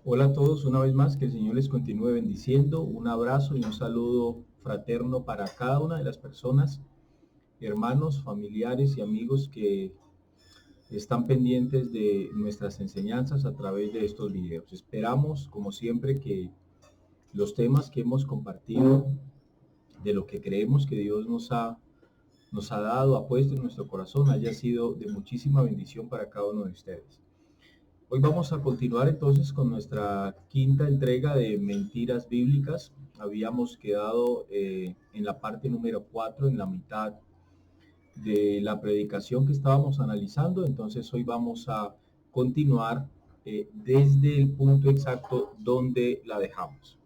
Hola a todos, una vez más, que el Señor les continúe bendiciendo. Un abrazo y un saludo fraterno para cada una de las personas, hermanos, familiares y amigos que están pendientes de nuestras enseñanzas a través de estos videos. Esperamos, como siempre, que los temas que hemos compartido, de lo que creemos que Dios nos ha dado, ha puesto en nuestro corazón, haya sido de muchísima bendición para cada uno de ustedes. Hoy vamos a continuar entonces con nuestra quinta entrega de mentiras bíblicas. Habíamos quedado en la parte número 4, en la mitad de la predicación que estábamos analizando. Entonces hoy vamos a continuar desde el punto exacto donde la dejamos.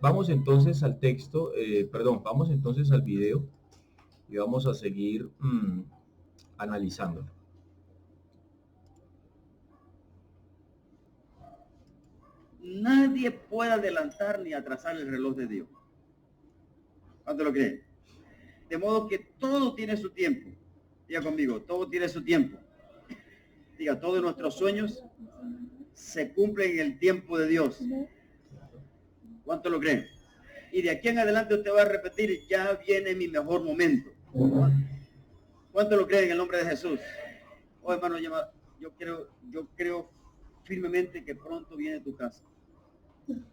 Vamos entonces al texto, vamos entonces al video y vamos a seguir analizándolo. Nadie puede adelantar ni atrasar el reloj de Dios. ¿Cuánto lo creen? De modo que todo tiene su tiempo. Diga conmigo, todo tiene su tiempo. Diga, todos nuestros sueños se cumplen en el tiempo de Dios. ¿Cuánto lo creen? Y de aquí en adelante usted va a repetir, ya viene mi mejor momento. ¿Cuánto lo creen en el nombre de Jesús? Oh, hermano, yo creo firmemente que pronto viene tu casa.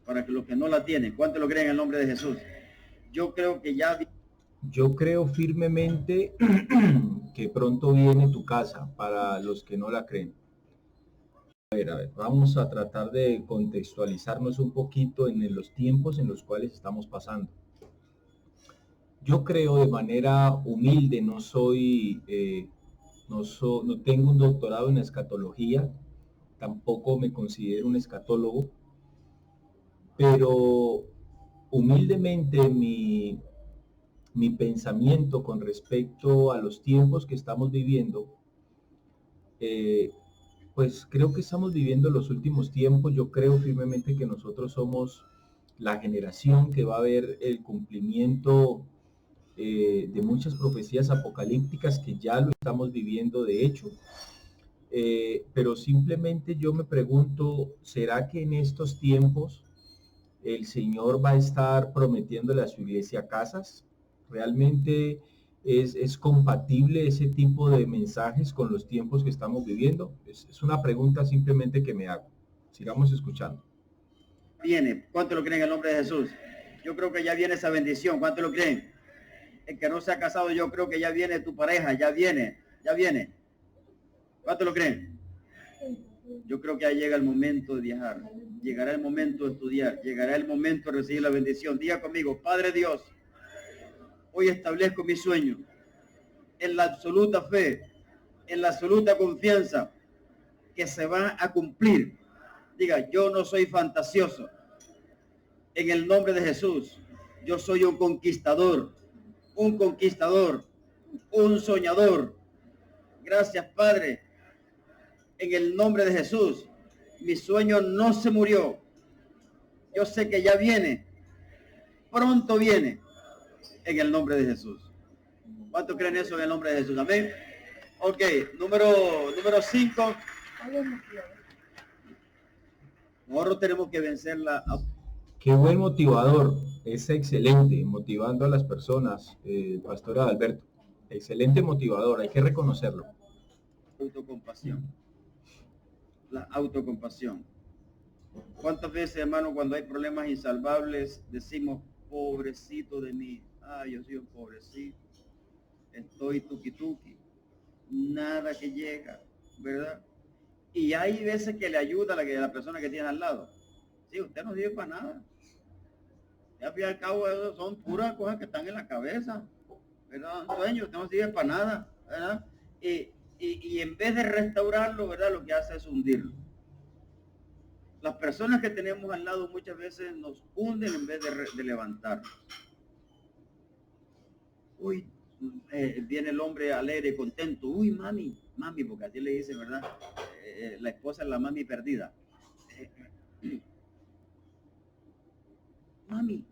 Para que los que no la tienen, ¿cuánto lo creen en el nombre de Jesús? Yo creo firmemente que pronto viene tu casa, para los que no la creen. A ver, vamos a tratar de contextualizarnos un poquito en los tiempos en los cuales estamos pasando. Yo creo de manera humilde, no tengo un doctorado en escatología, tampoco me considero un escatólogo, pero humildemente mi pensamiento con respecto a los tiempos que estamos viviendo, pues creo que estamos viviendo los últimos tiempos. Yo creo firmemente que nosotros somos la generación que va a ver el cumplimiento de muchas profecías apocalípticas que ya lo estamos viviendo de hecho. Pero simplemente yo me pregunto, ¿será que en estos tiempos el Señor va a estar prometiéndole a su iglesia casas? ¿Realmente es compatible ese tipo de mensajes con los tiempos que estamos viviendo? Es una pregunta simplemente que me hago. Sigamos escuchando. Viene, ¿cuánto lo creen en el nombre de Jesús? Yo creo que ya viene esa bendición, ¿cuánto lo creen? El que no se ha casado, yo creo que ya viene tu pareja, ya viene. ¿Cuánto lo creen? Yo creo que ya llega el momento de viajar, llegará el momento de estudiar, llegará el momento de recibir la bendición. Diga conmigo, Padre Dios, hoy establezco mi sueño en la absoluta fe, en la absoluta confianza que se va a cumplir. Diga, yo no soy fantasioso. En el nombre de Jesús, yo soy un conquistador, un soñador. Gracias, Padre. En el nombre de Jesús, mi sueño no se murió. Yo sé que ya viene, pronto viene, en el nombre de Jesús. ¿Cuántos creen eso en el nombre de Jesús? Amén. Ok, número 5. Nosotros tenemos que vencer la... Qué buen motivador, es excelente, motivando a las personas, Pastor Adalberto. Excelente motivador, hay que reconocerlo. Autocompasión. La autocompasión. ¿Cuántas veces, hermano, cuando hay problemas insalvables, decimos, pobrecito de mí? Ay, yo soy un pobrecito. Estoy tuki, nada que llega, ¿verdad? Y hay veces que le ayuda a la persona que tiene al lado. Sí, usted no sirve para nada. Y al fin y al cabo, eso son puras cosas que están en la cabeza, ¿verdad? Sueño, usted no sirve para nada, ¿verdad? Y en vez de restaurarlo, ¿verdad? Lo que hace es hundirlo. Las personas que tenemos al lado muchas veces nos hunden en vez de levantarnos. Uy, viene el hombre alegre, contento. Uy, mami, porque así le dicen, ¿verdad? La esposa es la mami perdida. Mami.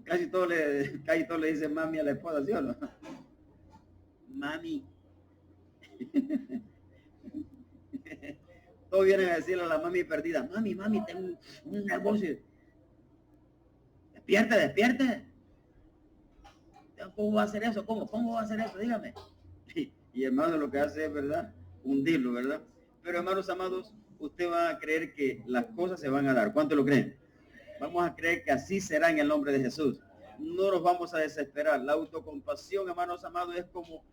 Casi todo le dicen mami a la esposa, ¿sí o no? Mami. Todos vienen a decirle a la mami perdida, mami, tengo un negocio. Despierte. ¿Cómo va a hacer eso? ¿Cómo va a hacer eso? Dígame. Y hermano, lo que hace es, ¿verdad? Hundirlo, ¿verdad? Pero hermanos amados, usted va a creer que las cosas se van a dar. ¿Cuánto lo creen? Vamos a creer que así será en el nombre de Jesús. No nos vamos a desesperar. La autocompasión, hermanos amados, es como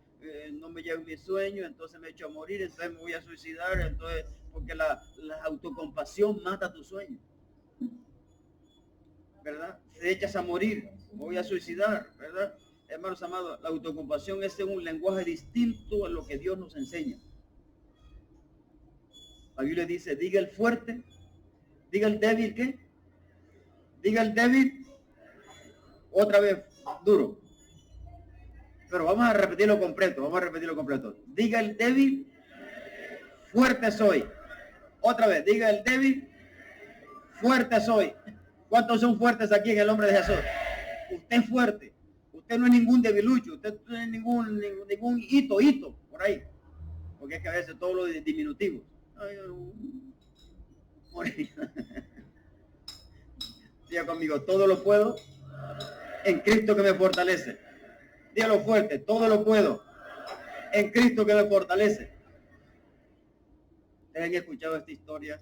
no me llevo mi sueño, entonces me echo a morir, entonces me voy a suicidar, entonces, porque la autocompasión mata tu sueño. ¿Verdad? Te echas a morir, me voy a suicidar, ¿verdad? Hermanos amados, la autocompasión es un lenguaje distinto a lo que Dios nos enseña. La Biblia dice, diga el fuerte, diga el débil, ¿qué? Diga el débil, otra vez, duro. Pero vamos a repetirlo completo. Diga el débil, fuerte soy. Otra vez, diga el débil, fuerte soy. ¿Cuántos son fuertes aquí en el nombre de Jesús? Usted es fuerte. Usted no es ningún debilucho. Usted no es ningún hito por ahí. Porque es que a veces todo lo diminutivo. Diga conmigo, todo lo puedo en Cristo que me fortalece. Dígalo fuerte, todo lo puedo en Cristo que me fortalece. Ustedes han escuchado esta historia,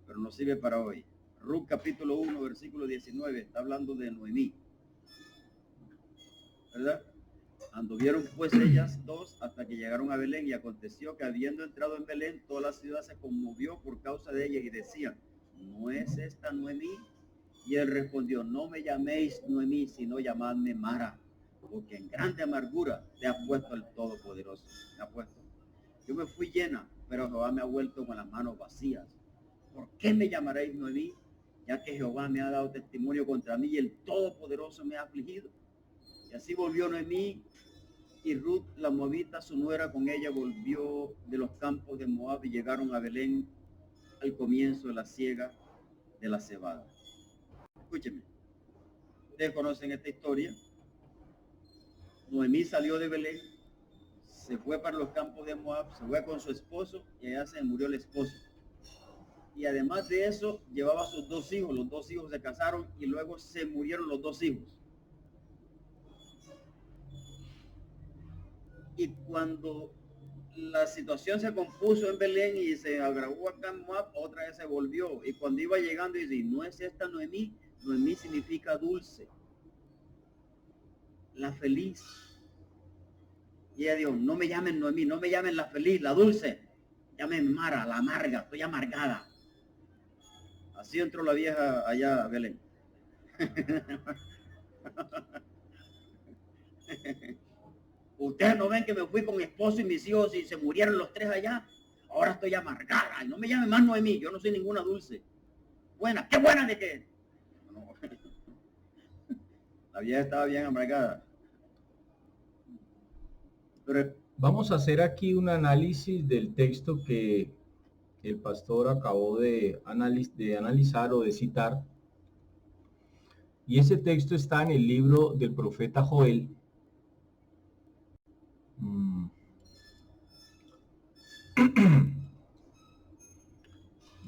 pero no sirve para hoy. Ruth capítulo 1, versículo 19, está hablando de Noemí. ¿Verdad? Anduvieron pues ellas dos hasta que llegaron a Belén, y aconteció que habiendo entrado en Belén, toda la ciudad se conmovió por causa de ella y decían, ¿no es esta Noemí? Y él respondió, no me llaméis Noemí, sino llamadme Mara, porque en grande amargura te ha puesto el Todopoderoso. Me ha puesto. Yo me fui llena, pero Jehová me ha vuelto con las manos vacías. ¿Por qué me llamaréis Noemí? Ya que Jehová me ha dado testimonio contra mí y el Todopoderoso me ha afligido. Y así volvió Noemí, y Ruth la moabita, su nuera, con ella volvió de los campos de Moab y llegaron a Belén al comienzo de la siega de la cebada. Escúcheme, ustedes conocen esta historia. Noemí salió de Belén, se fue para los campos de Moab, se fue con su esposo y allá se murió el esposo. Y además de eso, llevaba a sus dos hijos. Los dos hijos se casaron y luego se murieron los dos hijos. Y cuando la situación se compuso en Belén y se agravó acá en Moab, otra vez se volvió. Y cuando iba llegando, dice, ¿no es esta Noemí? Noemí significa dulce, la feliz. Y ella dijo, no me llamen Noemí, no me llamen la feliz, la dulce. Llamen Mara, la amarga, estoy amargada. Así entró la vieja allá a Belén. Ustedes no ven que me fui con mi esposo y mis hijos y se murieron los tres allá. Ahora estoy amargada. Y no me llamen más Noemí, yo no soy ninguna dulce. Buena, qué buena de qué. No. La vieja estaba bien amargada. Pero vamos a hacer aquí un análisis del texto que el pastor acabó de analizar o de citar. Y ese texto está en el libro del profeta Joel.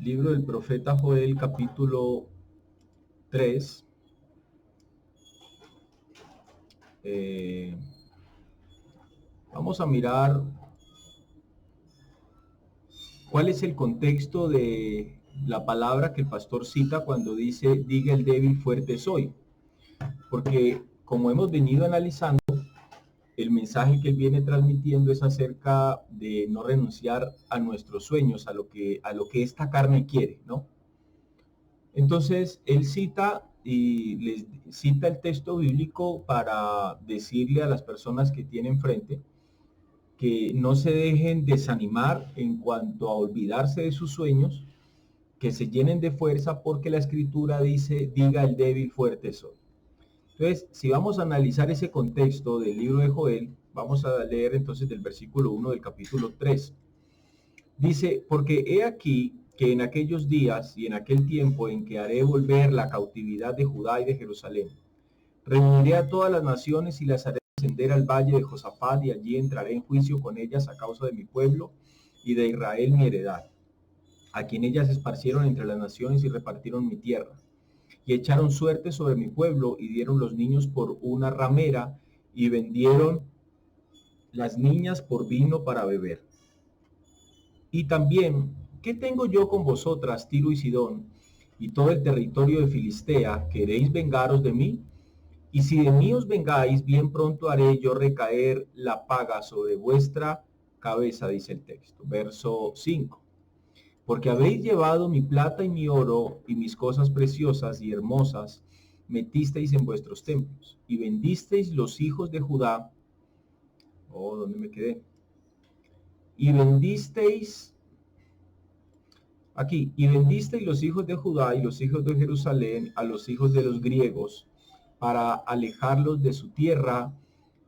Libro del profeta Joel, capítulo 3. Vamos a mirar cuál es el contexto de la palabra que el pastor cita cuando dice, diga el débil, fuerte soy. Porque como hemos venido analizando, el mensaje que él viene transmitiendo es acerca de no renunciar a nuestros sueños, a lo que esta carne quiere, ¿no? Entonces, él cita y les cita el texto bíblico para decirle a las personas que tienen frente que no se dejen desanimar en cuanto a olvidarse de sus sueños, que se llenen de fuerza porque la escritura dice, diga el débil, fuerte soy. Entonces, si vamos a analizar ese contexto del libro de Joel, vamos a leer entonces del versículo 1 del capítulo 3. Dice, porque he aquí que en aquellos días y en aquel tiempo en que haré volver la cautividad de Judá y de Jerusalén, reuniré a todas las naciones y las haré descender al valle de Josafat, y allí entraré en juicio con ellas a causa de mi pueblo y de Israel mi heredad. a quien ellas esparcieron entre las naciones y repartieron mi tierra. Y echaron suerte sobre mi pueblo y dieron los niños por una ramera y vendieron las niñas por vino para beber. Y también, ¿qué tengo yo con vosotras, Tiro y Sidón, y todo el territorio de Filistea? ¿Queréis vengaros de mí? Y si de mí os vengáis, bien pronto haré yo recaer la paga sobre vuestra cabeza, dice el texto. Verso 5. Porque habéis llevado mi plata y mi oro y mis cosas preciosas y hermosas, metisteis en vuestros templos, y vendisteis los hijos de Judá. Oh, ¿dónde me quedé? Y vendisteis, aquí, y vendisteis los hijos de Judá y los hijos de Jerusalén a los hijos de los griegos, para alejarlos de su tierra.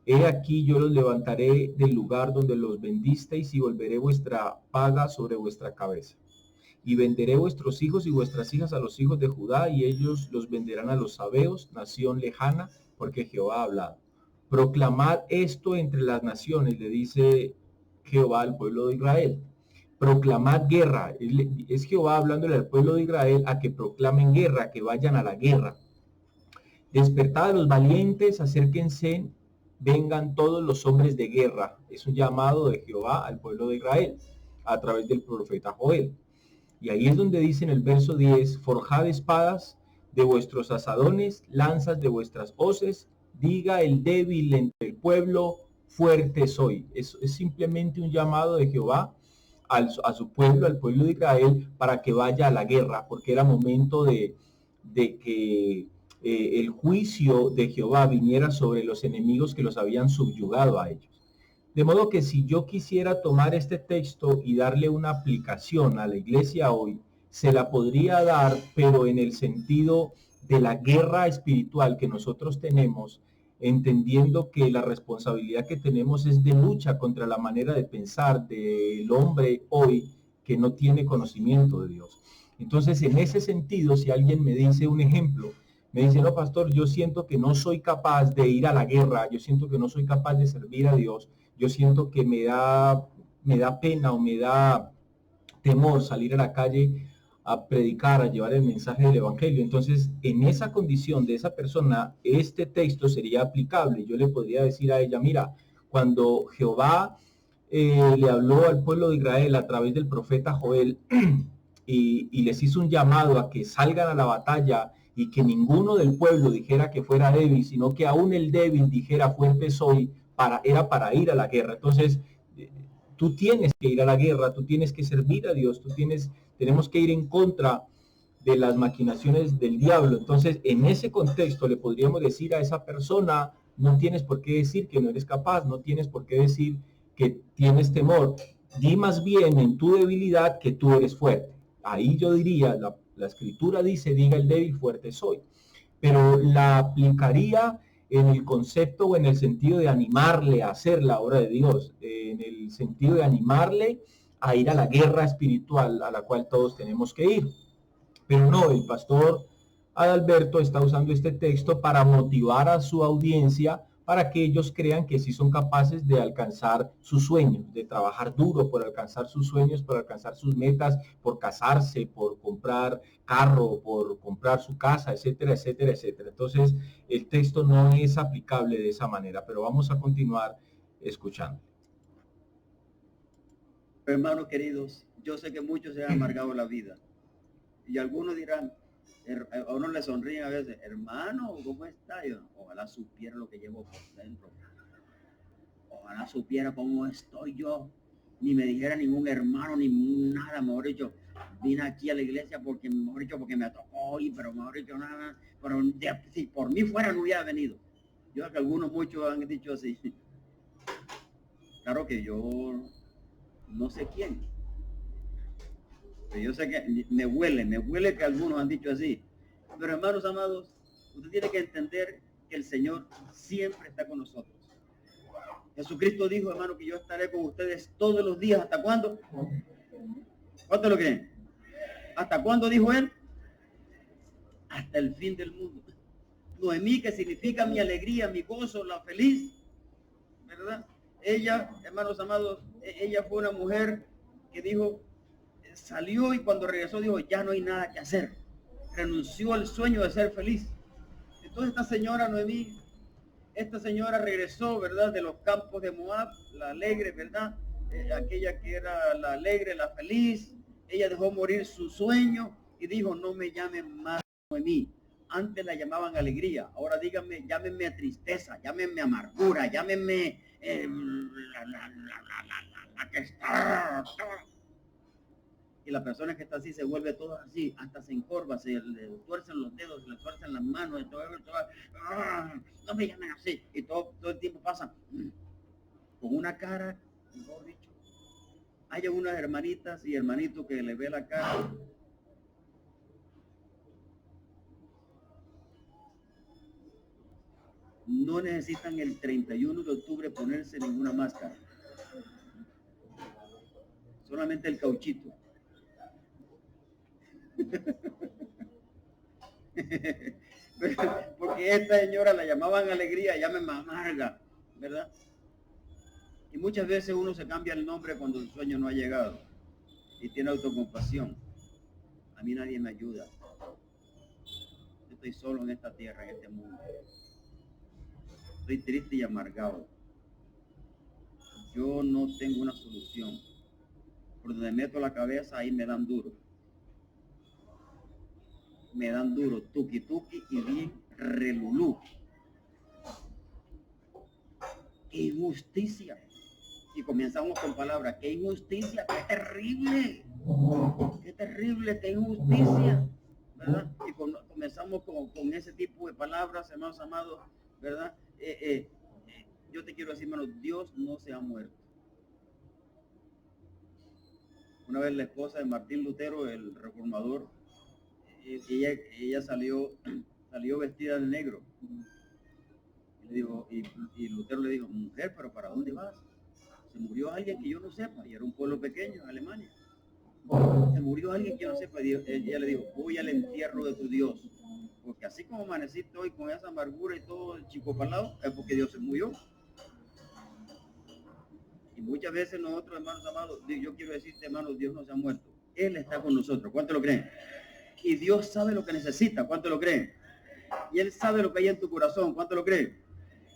He aquí yo los levantaré del lugar donde los vendisteis y volveré vuestra paga sobre vuestra cabeza. Y venderé vuestros hijos y vuestras hijas a los hijos de Judá, y ellos los venderán a los sabeos, nación lejana, porque Jehová ha hablado. Proclamad esto entre las naciones, le dice Jehová al pueblo de Israel. Proclamad guerra. Es Jehová hablándole al pueblo de Israel a que proclamen guerra, que vayan a la guerra. Despertad a los valientes, acérquense, vengan todos los hombres de guerra. Es un llamado de Jehová al pueblo de Israel a través del profeta Joel. Y ahí es donde dice en el verso 10, forjad espadas de vuestros asadones, lanzas de vuestras hoces, diga el débil entre el pueblo, fuerte soy. Es simplemente un llamado de Jehová a su pueblo, al pueblo de Israel, para que vaya a la guerra, porque era momento de que el juicio de Jehová viniera sobre los enemigos que los habían subyugado a ellos. De modo que si yo quisiera tomar este texto y darle una aplicación a la iglesia hoy, se la podría dar, pero en el sentido de la guerra espiritual que nosotros tenemos, entendiendo que la responsabilidad que tenemos es de lucha contra la manera de pensar del hombre hoy que no tiene conocimiento de Dios. Entonces, en ese sentido, si alguien me dice un ejemplo, me dice, no, pastor, yo siento que no soy capaz de ir a la guerra, yo siento que no soy capaz de servir a Dios, yo siento que me da pena o me da temor salir a la calle a predicar, a llevar el mensaje del evangelio. Entonces, en esa condición de esa persona, este texto sería aplicable. Yo le podría decir a ella, mira, cuando Jehová le habló al pueblo de Israel a través del profeta Joel y les hizo un llamado a que salgan a la batalla y que ninguno del pueblo dijera que fuera débil, sino que aún el débil dijera fuerte soy, era para ir a la guerra. Entonces, tú tienes que ir a la guerra, tú tienes que servir a Dios, tenemos que ir en contra de las maquinaciones del diablo. Entonces, en ese contexto le podríamos decir a esa persona, no tienes por qué decir que no eres capaz, no tienes por qué decir que tienes temor, di más bien en tu debilidad que tú eres fuerte. Ahí yo diría, la escritura dice, diga el débil, fuerte soy, pero la aplicaría en el concepto o en el sentido de animarle a hacer la obra de Dios, en el sentido de animarle a ir a la guerra espiritual a la cual todos tenemos que ir. Pero no, el pastor Adalberto está usando este texto para motivar a su audiencia para que ellos crean que sí son capaces de alcanzar sus sueños, de trabajar duro por alcanzar sus sueños, por alcanzar sus metas, por casarse, por comprar carro, por comprar su casa, etcétera, etcétera, etcétera. Entonces, el texto no es aplicable de esa manera, pero vamos a continuar escuchando. Hermanos queridos, yo sé que muchos se han amargado la vida y algunos dirán, a uno le sonríen a veces, hermano, ¿cómo está? Yo, ojalá supiera lo que llevo por dentro. Ojalá supiera cómo estoy yo. Ni me dijera ningún hermano, ni nada, mejor dicho. Vine aquí a la iglesia porque, mejor dicho, porque me tocó ir, pero mejor dicho, nada. Pero si por mí fuera, no hubiera venido. Yo sé que muchos han dicho así. Claro que yo no sé quién. Pero yo sé que me huele que algunos han dicho así. Pero hermanos amados, usted tiene que entender que el Señor siempre está con nosotros. Jesucristo dijo, hermano, que yo estaré con ustedes todos los días. ¿Hasta cuándo? ¿Cuánto lo creen? ¿Hasta cuándo dijo él? Hasta el fin del mundo. Noemí, que significa mi alegría, mi gozo, la feliz, ¿verdad? Ella, hermanos amados, ella fue una mujer que dijo, salió y cuando regresó dijo, ya no hay nada que hacer. Renunció al sueño de ser feliz. Entonces esta señora Noemí, esta señora regresó, ¿verdad? De los campos de Moab, la alegre, ¿verdad? Aquella que era la alegre, la feliz. Ella dejó morir su sueño y dijo, no me llamen más Noemí. Antes la llamaban alegría, ahora díganme, llámenme a tristeza, llámenme a amargura, llámenme la que está. Y la persona que está así se vuelve todo así, hasta se encorva, se le tuercen los dedos, se le tuercen las manos, no me llamen así. Y todo el tiempo pasa con una cara, mejor dicho. Hay unas hermanitas y hermanitos que le ve la cara. No necesitan el 31 de octubre ponerse ninguna máscara. Solamente el cauchito. Porque esta señora la llamaban alegría, llámenme amarga, ¿verdad? Y muchas veces uno se cambia el nombre cuando el sueño no ha llegado y tiene autocompasión. A mí nadie me ayuda. Yo estoy solo en esta tierra, en este mundo. Estoy triste y amargado. Yo no tengo una solución. Por donde meto la cabeza, ahí me dan duro. Me dan duro, tuki tuki y bien relulú. ¡Qué injusticia! Y comenzamos con palabras, ¡qué injusticia! ¡Qué terrible! ¡Qué terrible! ¡Qué injusticia! ¿Verdad? Y comenzamos con ese tipo de palabras, hermanos amados, ¿verdad? Yo te quiero decir, hermano, Dios no se ha muerto. Una vez la esposa de Martín Lutero, el reformador, ella salió vestida de negro. Y, le dijo, y Lutero le dijo, mujer, ¿pero para dónde vas? Se murió alguien que yo no sepa, y era un pueblo pequeño en Alemania. Se murió alguien que yo no sepa, y ella le dijo, voy al entierro de tu Dios. Porque así como amaneciste hoy con esa amargura y todo el chico palado, es porque Dios se murió. Y muchas veces nosotros, hermanos amados, yo quiero decirte, hermanos, Dios no se ha muerto. Él está con nosotros. ¿Cuánto lo creen? Y Dios sabe lo que necesita. ¿Cuánto lo creen? Y Él sabe lo que hay en tu corazón. ¿Cuánto lo creen?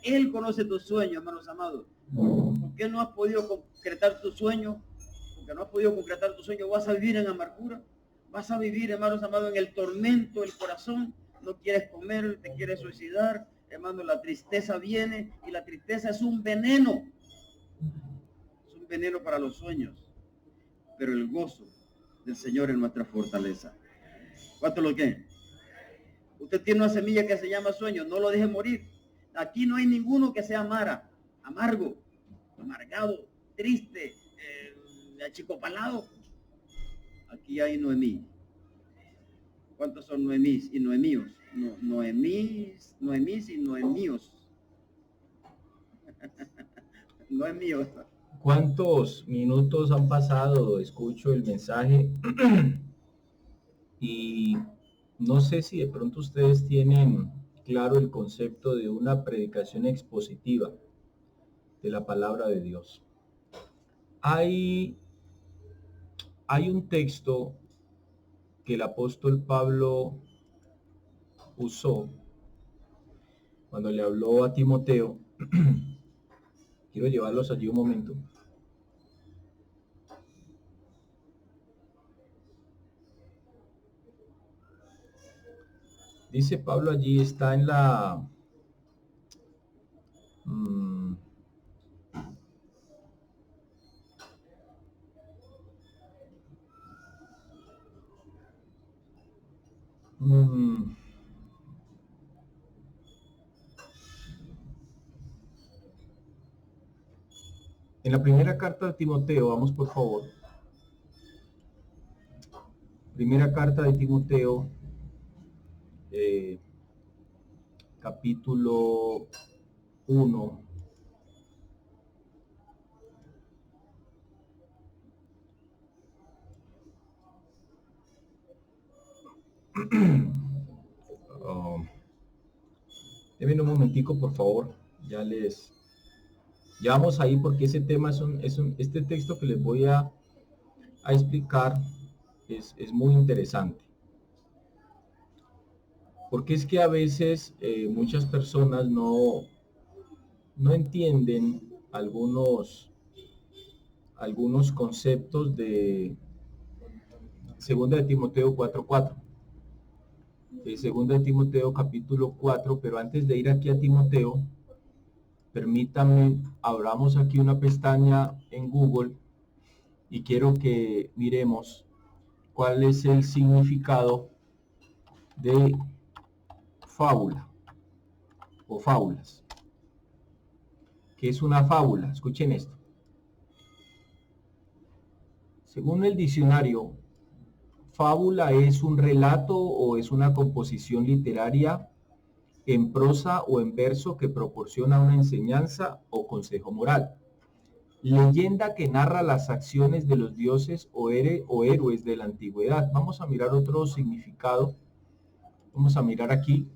Él conoce tus sueños, hermanos amados. ¿Por qué no has podido concretar tu sueño? Porque no has podido concretar tu sueño. Vas a vivir en amargura. Vas a vivir, hermanos amados, en el tormento del corazón. No quieres comer, te quieres suicidar. Hermano, la tristeza viene y la tristeza es un veneno. Es un veneno para los sueños. Pero el gozo del Señor es nuestra fortaleza. ¿Cuánto lo creen? Usted tiene una semilla que se llama sueño, no lo deje morir. Aquí no hay ninguno que sea amargo, amargado, triste, achicopalado. Aquí hay Noemí. ¿Cuántos son Noemís y Noemíos? Noemís y Noemíos. Noemíos. ¿Cuántos minutos han pasado? Escucho el mensaje y no sé si de pronto ustedes tienen claro el concepto de una predicación expositiva de la palabra de Dios. Hay un texto que el apóstol Pablo usó cuando le habló a Timoteo. Quiero llevarlos allí un momento. Dice Pablo allí, está en la... En la primera carta de Timoteo, vamos por favor. Primera carta de Timoteo, capítulo 1. Denme un momentico, por favor. Ya vamos ahí porque ese tema este texto que les voy a explicar es muy interesante. Porque es que a veces muchas personas no entienden algunos conceptos de Segunda de Timoteo 4:4. Segunda de Timoteo capítulo 4, pero antes de ir aquí a Timoteo, permítanme, abramos aquí una pestaña en Google y quiero que miremos cuál es el significado de fábula o fábulas. ¿Qué es una fábula? Escuchen esto. Según el diccionario, fábula es un relato o es una composición literaria en prosa o en verso que proporciona una enseñanza o consejo moral. Leyenda que narra las acciones de los dioses o héroes de la antigüedad. Vamos a mirar otro significado. Vamos a mirar aquí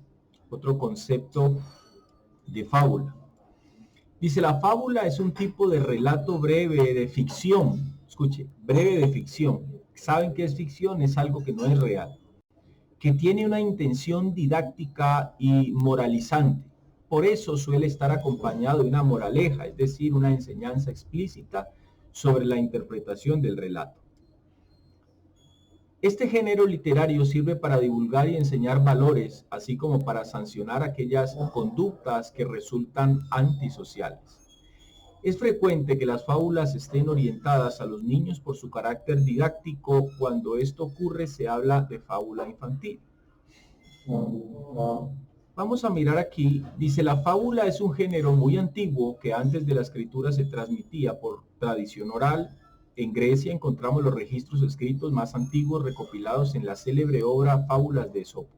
otro concepto de fábula. Dice, la fábula es un tipo de relato breve de ficción. Escuche, breve de ficción. ¿Saben qué es ficción? Es algo que no es real, que tiene una intención didáctica y moralizante. Por eso suele estar acompañado de una moraleja, es decir, una enseñanza explícita sobre la interpretación del relato. Este género literario sirve para divulgar y enseñar valores, así como para sancionar aquellas conductas que resultan antisociales. Es frecuente que las fábulas estén orientadas a los niños por su carácter didáctico. Cuando esto ocurre, se habla de fábula infantil. Vamos a mirar aquí, dice, la fábula es un género muy antiguo que antes de la escritura se transmitía por tradición oral. En Grecia encontramos los registros escritos más antiguos recopilados en la célebre obra Fábulas de Esopo.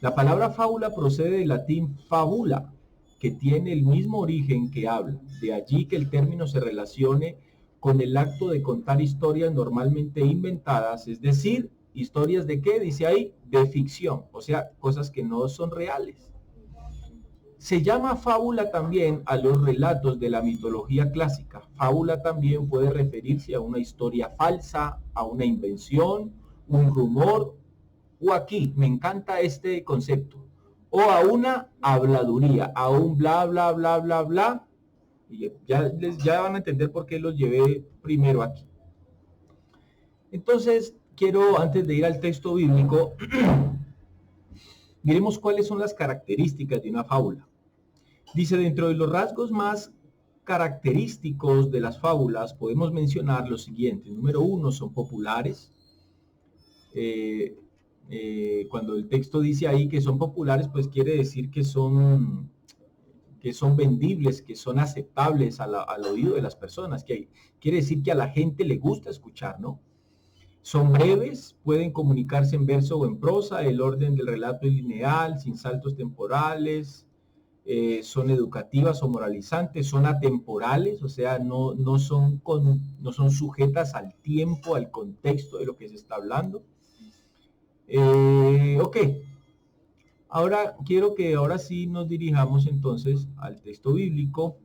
La palabra fábula procede del latín fabula, que tiene el mismo origen que habla. De allí que el término se relacione con el acto de contar historias normalmente inventadas, es decir, historias de qué, dice ahí, de ficción, o sea, cosas que no son reales. Se llama fábula también a los relatos de la mitología clásica. Fábula también puede referirse a una historia falsa, a una invención, un rumor, o aquí, me encanta este concepto, o a una habladuría, a un bla, bla, bla, bla, bla, y ya van a entender por qué los llevé primero aquí. Entonces, quiero, antes de ir al texto bíblico, miremos cuáles son las características de una fábula. Dice, dentro de los rasgos más característicos de las fábulas, podemos mencionar los siguientes. Número 1, son populares. Cuando el texto dice ahí que son populares, pues quiere decir que son vendibles, que son aceptables al oído de las personas, que quiere decir que a la gente le gusta escuchar, ¿no? Son breves, pueden comunicarse en verso o en prosa, el orden del relato es lineal, sin saltos temporales, son educativas o moralizantes, son atemporales, o sea, no son sujetas al tiempo, al contexto de lo que se está hablando. Ok, ahora quiero que ahora sí nos dirijamos entonces al texto bíblico.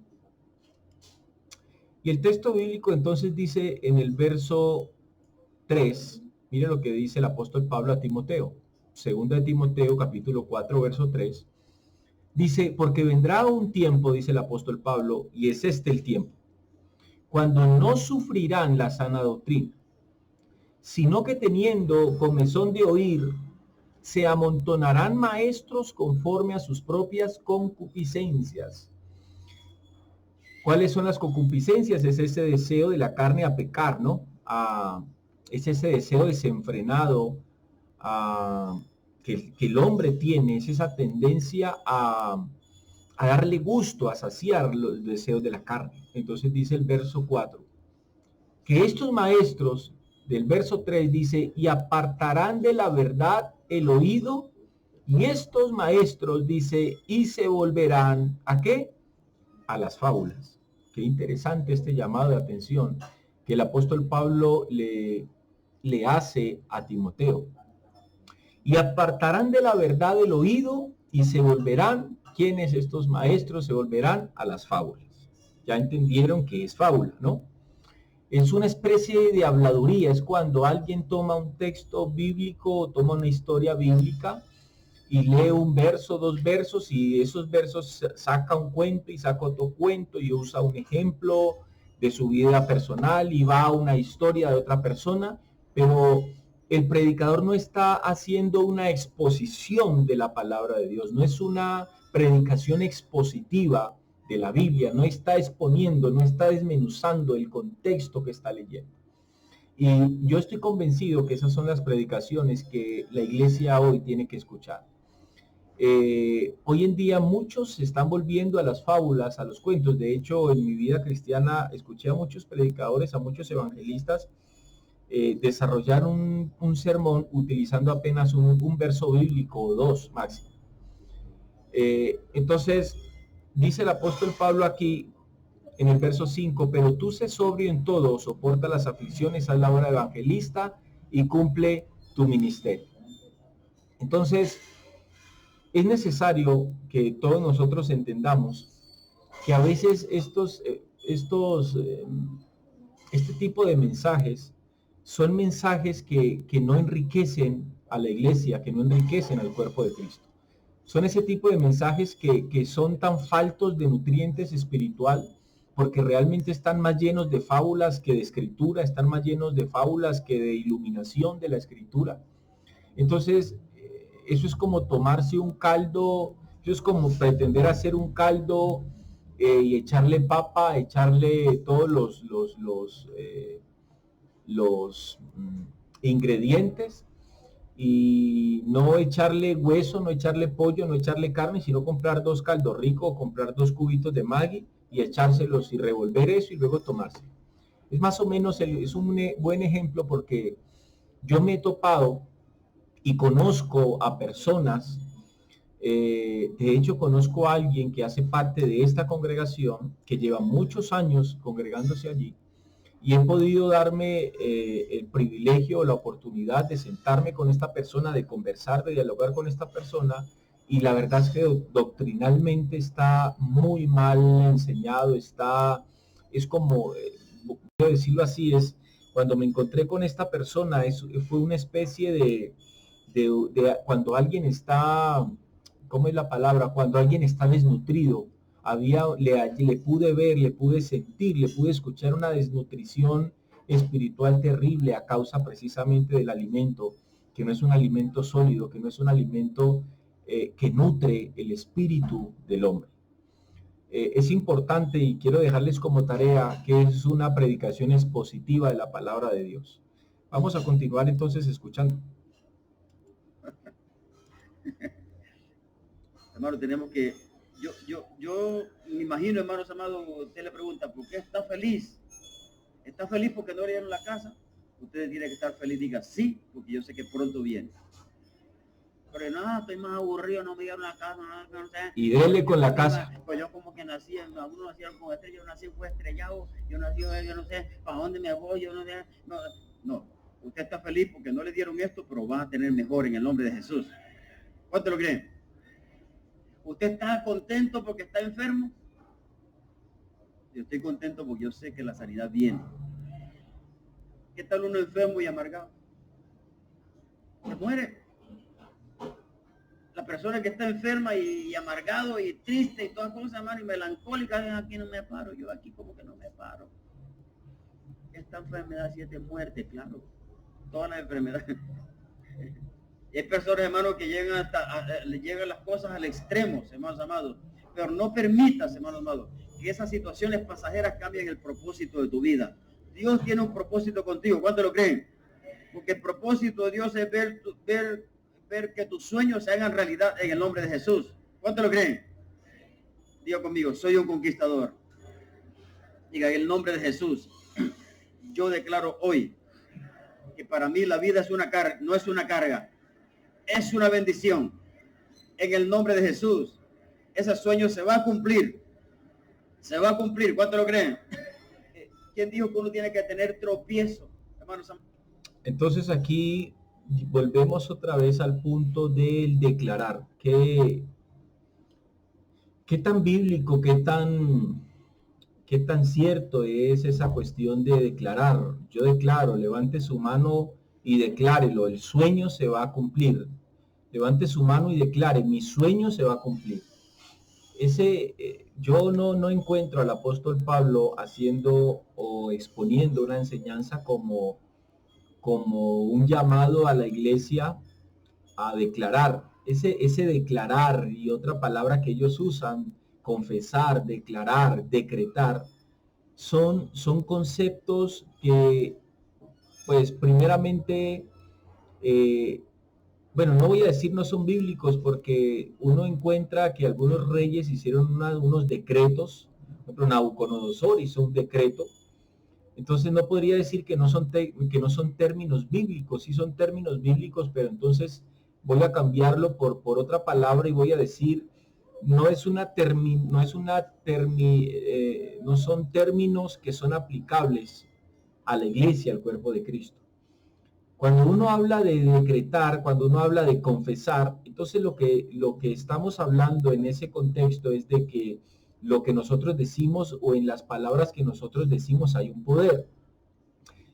Y el texto bíblico entonces dice en el verso 3, mire lo que dice el apóstol Pablo a Timoteo. Segunda de Timoteo, capítulo 4, verso 3. Dice, porque vendrá un tiempo, dice el apóstol Pablo, y es este el tiempo, cuando no sufrirán la sana doctrina, sino que teniendo comezón de oír, se amontonarán maestros conforme a sus propias concupiscencias. ¿Cuáles son las concupiscencias? Es ese deseo de la carne a pecar, ¿no? Es ese deseo desenfrenado que el hombre tiene, es esa tendencia a darle gusto, a saciar los deseos de la carne. Entonces dice el verso 4, que estos maestros, del verso 3 dice, y apartarán de la verdad el oído, y estos maestros, dice, y se volverán, ¿a qué? A las fábulas. Qué interesante este llamado de atención que el apóstol Pablo le hace a Timoteo. Y apartarán de la verdad el oído y se volverán, ¿quiénes estos maestros? Se volverán a las fábulas. Ya entendieron que es fábula, ¿no? Es una especie de habladuría, es cuando alguien toma un texto bíblico, toma una historia bíblica y lee un verso, dos versos, y esos versos saca un cuento y saca otro cuento y usa un ejemplo de su vida personal y va a una historia de otra persona, pero el predicador no está haciendo una exposición de la palabra de Dios, no es una predicación expositiva de la Biblia, no está exponiendo, no está desmenuzando el contexto que está leyendo. Y yo estoy convencido que esas son las predicaciones que la iglesia hoy tiene que escuchar. Hoy en día muchos se están volviendo a las fábulas, a los cuentos. De hecho, en mi vida cristiana escuché a muchos predicadores, a muchos evangelistas desarrollar un sermón utilizando apenas un verso bíblico o dos máximo. Entonces, dice el apóstol Pablo aquí en el verso 5, pero tú sé sobrio en todo, soporta las aflicciones, haz la obra de evangelista y cumple tu ministerio. Entonces, es necesario que todos nosotros entendamos que a veces este tipo de mensajes son mensajes que no enriquecen a la iglesia, que no enriquecen al cuerpo de Cristo. Son ese tipo de mensajes que son tan faltos de nutrientes espiritual, porque realmente están más llenos de fábulas que de escritura, están más llenos de fábulas que de iluminación de la escritura. Entonces, eso es como tomarse un caldo, eso es como pretender hacer un caldo y echarle papa, echarle todos los ingredientes y no echarle hueso, no echarle pollo, no echarle carne, sino comprar 2 caldos ricos, comprar 2 cubitos de Maggi y echárselos y revolver eso y luego tomarse. Es más o menos, es un buen ejemplo porque yo me he topado y conozco a personas, de hecho conozco a alguien que hace parte de esta congregación, que lleva muchos años congregándose allí, y he podido darme el privilegio, la oportunidad de sentarme con esta persona, de conversar, de dialogar con esta persona, y la verdad es que doctrinalmente está muy mal enseñado, es como, voy a decirlo así, es cuando me encontré con esta persona, fue una especie de cuando alguien está, ¿cómo es la palabra? Cuando alguien está desnutrido, le pude ver, le pude sentir, le pude escuchar una desnutrición espiritual terrible a causa precisamente del alimento, que no es un alimento sólido, que no es un alimento que nutre el espíritu del hombre. Es importante y quiero dejarles como tarea que es una predicación expositiva de la palabra de Dios. Vamos a continuar entonces escuchando. Hermano, tenemos que, yo me imagino, hermanos amados, usted le pregunta, ¿por qué está feliz? ¿Está feliz porque no le dieron la casa? Usted tiene que estar feliz, diga sí, porque yo sé que pronto viene. Pero no, estoy más aburrido, no me dieron la casa, no sé. Y dele con la casa. Pues yo como que nací, algunos nacieron con estrella, yo nací fue estrellado, yo no sé para dónde me voy, yo no sé. No, usted está feliz porque no le dieron esto, pero va a tener mejor en el nombre de Jesús. ¿Cuánto lo creen? ¿Usted está contento porque está enfermo? Yo estoy contento porque yo sé que la sanidad viene. ¿Qué tal uno enfermo y amargado? Se muere. La persona que está enferma y amargado y triste y todas cosas, hermano, y melancólica, aquí no me paro, yo aquí como que no me paro. Esta enfermedad sí es de muerte, claro. Todas las enfermedades. Y hay personas, hermanos, que llegan llegan las cosas al extremo, hermanos amados. Pero no permitas, hermanos amados, que esas situaciones pasajeras cambien el propósito de tu vida. Dios tiene un propósito contigo. ¿Cuánto lo creen? Porque el propósito de Dios es ver que tus sueños se hagan realidad en el nombre de Jesús. ¿Cuánto lo creen? Diga conmigo, soy un conquistador. Diga, en el nombre de Jesús, yo declaro hoy que para mí la vida es una carga, no es una carga, es una bendición. En el nombre de Jesús, ese sueño se va a cumplir. Se va a cumplir. ¿Cuánto lo creen? ¿Quién dijo que uno tiene que tener tropiezo, hermanos? Entonces aquí volvemos otra vez al punto del declarar. ¿Qué tan bíblico, qué qué tan cierto es esa cuestión de declarar. Yo declaro, levante su mano y declárelo, el sueño se va a cumplir. Levante su mano y declare, mi sueño se va a cumplir. Yo no encuentro al apóstol Pablo haciendo o exponiendo una enseñanza como un llamado a la iglesia a declarar. Ese declarar y otra palabra que ellos usan, confesar, declarar, decretar, son conceptos que, pues primeramente, bueno, no voy a decir no son bíblicos porque uno encuentra que algunos reyes hicieron unos decretos. Por ejemplo, Nabucodonosor hizo un decreto. Entonces no podría decir que no son términos bíblicos, sí son términos bíblicos, pero entonces voy a cambiarlo por otra palabra y voy a decir no son términos que son aplicables a la iglesia, al cuerpo de Cristo. Cuando uno habla de decretar, cuando uno habla de confesar, entonces lo que estamos hablando en ese contexto es de que lo que nosotros decimos o en las palabras que nosotros decimos hay un poder.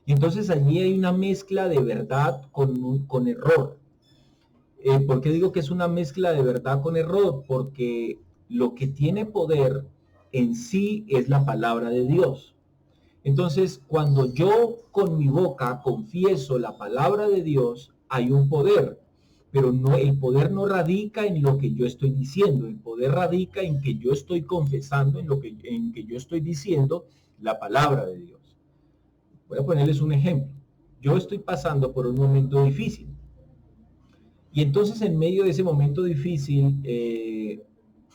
Y entonces allí hay una mezcla de verdad con error. ¿Por qué digo que es una mezcla de verdad con error? Porque lo que tiene poder en sí es la palabra de Dios. Entonces, cuando yo con mi boca confieso la palabra de Dios, hay un poder, pero el poder no radica en lo que yo estoy diciendo, el poder radica en que yo estoy confesando, en que yo estoy diciendo la palabra de Dios. Voy a ponerles un ejemplo. Yo estoy pasando por un momento difícil. Y entonces en medio de ese momento difícil,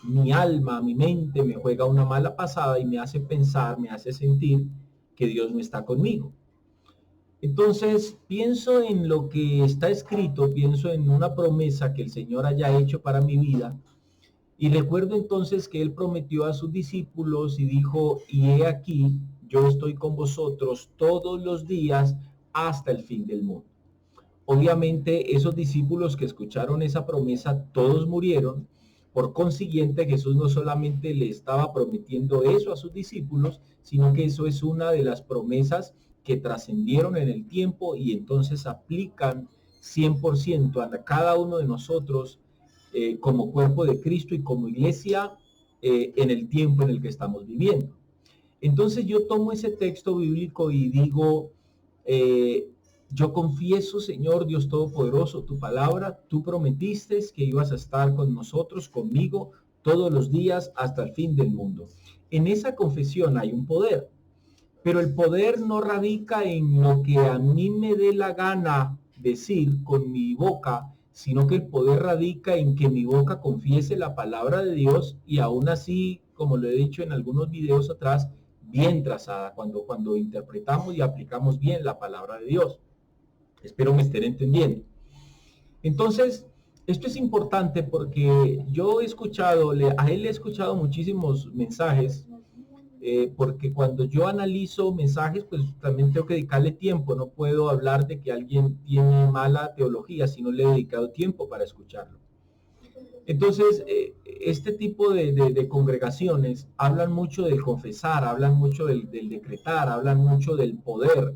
mi alma, mi mente me juega una mala pasada y me hace pensar, me hace sentir que Dios no está conmigo. Entonces pienso en lo que está escrito, pienso en una promesa que el Señor haya hecho para mi vida. Y recuerdo entonces que Él prometió a sus discípulos y dijo, y he aquí, yo estoy con vosotros todos los días hasta el fin del mundo. Obviamente esos discípulos que escucharon esa promesa, todos murieron. Por consiguiente, Jesús no solamente le estaba prometiendo eso a sus discípulos, sino que eso es una de las promesas que trascendieron en el tiempo y entonces aplican 100% a cada uno de nosotros como cuerpo de Cristo y como iglesia en el tiempo en el que estamos viviendo. Entonces yo tomo ese texto bíblico y digo, yo confieso, Señor Dios Todopoderoso, tu palabra, tú prometiste que ibas a estar con nosotros, conmigo, todos los días hasta el fin del mundo. En esa confesión hay un poder, pero el poder no radica en lo que a mí me dé la gana decir con mi boca, sino que el poder radica en que mi boca confiese la palabra de Dios y aún así, como lo he dicho en algunos videos atrás, bien trazada, cuando interpretamos y aplicamos bien la palabra de Dios. Espero me estén entendiendo. Entonces, esto es importante porque yo he escuchado, a él le he escuchado muchísimos mensajes, porque cuando yo analizo mensajes, pues también tengo que dedicarle tiempo. No puedo hablar de que alguien tiene mala teología si no le he dedicado tiempo para escucharlo. Entonces, este tipo de congregaciones hablan mucho del confesar, hablan mucho del decretar, hablan mucho del poder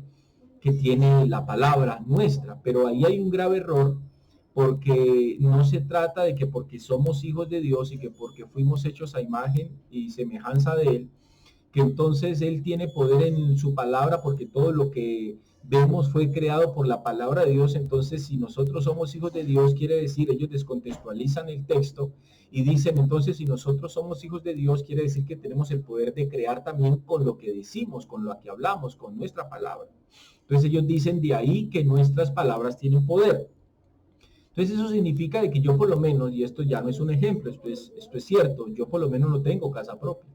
que tiene la palabra nuestra, pero ahí hay un grave error porque no se trata de que porque somos hijos de Dios y que porque fuimos hechos a imagen y semejanza de Él, que entonces Él tiene poder en su palabra porque todo lo que vemos fue creado por la palabra de Dios. Entonces si nosotros somos hijos de Dios, quiere decir, ellos descontextualizan el texto y dicen, entonces si nosotros somos hijos de Dios, quiere decir que tenemos el poder de crear también con lo que decimos, con lo que hablamos, con nuestra palabra. Entonces ellos dicen de ahí que nuestras palabras tienen poder. Entonces eso significa de que yo por lo menos, y esto ya no es un ejemplo, esto es cierto, yo por lo menos no tengo casa propia.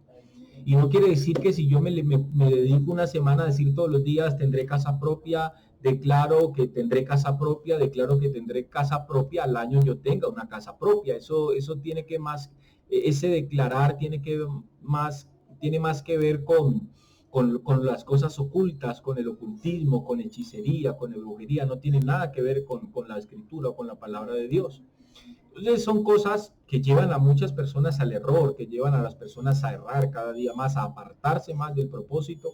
Y no quiere decir que si yo me dedico una semana a decir todos los días tendré casa propia, declaro que tendré casa propia, declaro que tendré casa propia, al año yo tenga una casa propia. Eso tiene que más, ese declarar tiene más que ver con las cosas ocultas, con el ocultismo, con hechicería, con brujería, no tiene nada que ver con la escritura o con la palabra de Dios. Entonces son cosas que llevan a muchas personas al error, que llevan a las personas a errar cada día más, a apartarse más del propósito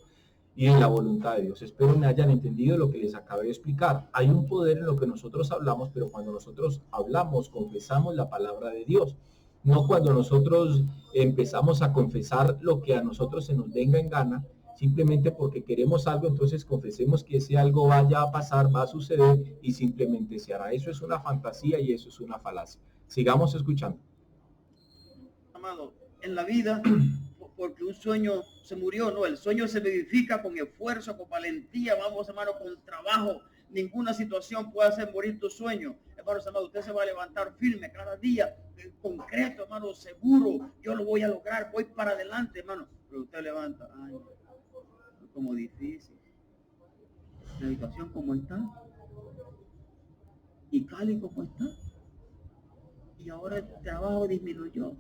y de la voluntad de Dios. Espero me hayan entendido lo que les acabé de explicar. Hay un poder en lo que nosotros hablamos, pero cuando nosotros hablamos, confesamos la palabra de Dios. No cuando nosotros empezamos a confesar lo que a nosotros se nos venga en gana, simplemente porque queremos algo, entonces confesemos que ese algo vaya a pasar, va a suceder y simplemente se hará. Eso es una fantasía y eso es una falacia. Sigamos escuchando. Amado, en la vida, porque un sueño se murió, no, el sueño se vivifica con esfuerzo, con valentía, vamos hermano, con trabajo. Ninguna situación puede hacer morir tu sueño. Hermanos amados, usted se va a levantar firme cada día, concreto, hermano, seguro, yo lo voy a lograr, voy para adelante, hermano. Pero usted levanta, ay, como difícil. La educación como está. Y Cali como está. Y ahora el trabajo disminuyó.